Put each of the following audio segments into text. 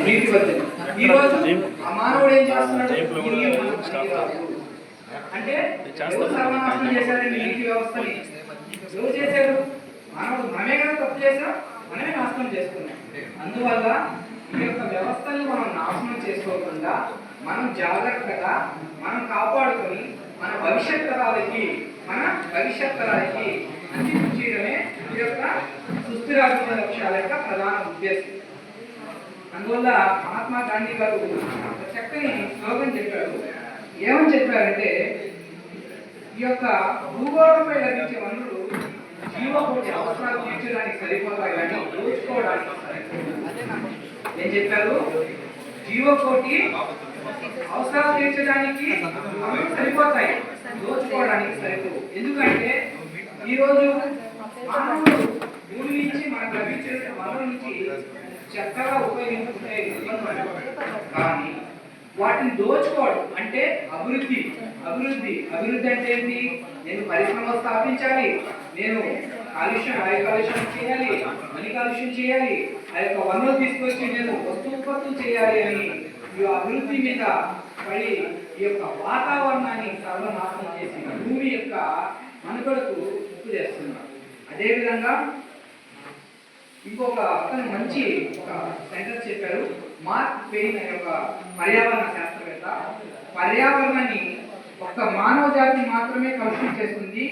నీటి వద్దని. ఈ రోజు ఆ మానవుడు ఏం చేస్తున్నాడు? అంటే ఎవరు సర్వనాశనం చేశారండి నీటి వ్యవస్థని? ఎవరు చేశారు? మానవుడు. మనమే కదా తప్పు చేసాం, మనమే నాశనం చేసుకున్నాం. అందువల్ల ఈ యొక్క వ్యవస్థని మనం నాశనం చేసుకోకుండా మనం జాగ్రత్తగా మనం కాపాడుకొని మన భవిష్యత్ తరాలకి అంకితం చేయడమే ఈ యొక్క సుస్థిరాభివృద్ధి లక్ష్యాల యొక్క ప్రధాన ఉద్దేశం. అందువల్ల మహాత్మా గాంధీ గారు ఒక చక్కని స్లోగన్ చెప్పారు. ఏమని చెప్పారంటే, ఈ యొక్క భూగోళంపై లభించే వనరులు జీవకోటి అవసరాలు తీర్చడానికి సరిపోతాయి కానీ దోచుకోవడానికి సరిపోదు. ఏం చెప్పారు? జీవకోటి అవసరాలు తీర్చడానికి వనరులు సరిపోతాయి, దోచుకోవడానికి సరిపోదు. ఎందుకంటే ఈరోజు మానవుడు భూమి నుంచి మనకు లభించే వనరుల నుంచి చక్కగా ఉపయోగించుకునే కానీ వాటిని దోచుకోవడం అంటే అభివృద్ధి. అభివృద్ధి అంటే ఏంటి? నేను పరిశ్రమలు స్థాపించాలి, నేను వాయు కాలుష్యం చేయాలి, మణి కాలుష్యం చేయాలి, ఆ యొక్క వనరులు తీసుకొచ్చి నేను వస్తు ఉత్పత్తులు చేయాలి అని ఈ అభివృద్ధి మీద పడి ఈ యొక్క వాతావరణాన్ని సర్వనాశనం చేసి భూమి యొక్క మనుగడకు ముప్పు చేస్తున్నారు. అదేవిధంగా ఇంకొక అతను మంచి ఒక సెంటెన్స్ చెప్పారు. మార్క్ ట్వెయిన్ అనే ఒక పర్యావరణ శాస్త్రవేత్త, పర్యావరణాన్ని ఒక్క మానవ జాతి మాత్రమే కలుషితం చేస్తుంది.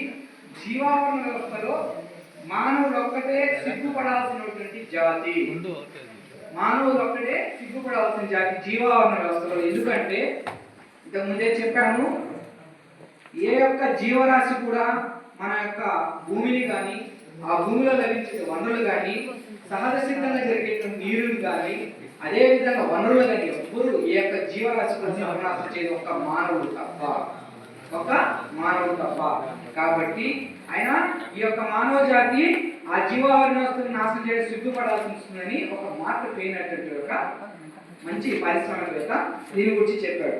జీవావరణ వ్యవస్థలో మానవుడు ఒక్కటే సిగ్గుపడాల్సినటువంటి జాతి. మానవుడు ఒక్కటే సిగ్గుపడాల్సిన జాతి జీవావరణ వ్యవస్థలో. ఎందుకంటే ఇంతకుముందే చెప్పాను, ఏ యొక్క జీవరాశి కూడా మన యొక్క భూమిని కానీ ఆ భూమిలో లభించే వనరులు కానీ సహజ సిద్ధంగా జరిగేటువంటి నీరుని కానీ అదేవిధంగా వనరులు కానీ ఎవ్వరు ఏ యొక్క జీవరాశి సర్వనాశనం చేయదు ఒక మానవుడు తప్ప. కాబట్టి ఆయన ఈ యొక్క మానవ జాతి ఆ జీవావరణ వ్యవస్థను నాశనం చేయడం సిగ్గుపడాల్సి వస్తుందని ఒక మార్క్ ట్వెయిన్ ఒక మంచి పారిశ్రామికవేత్త దీని గురించి చెప్పాడు.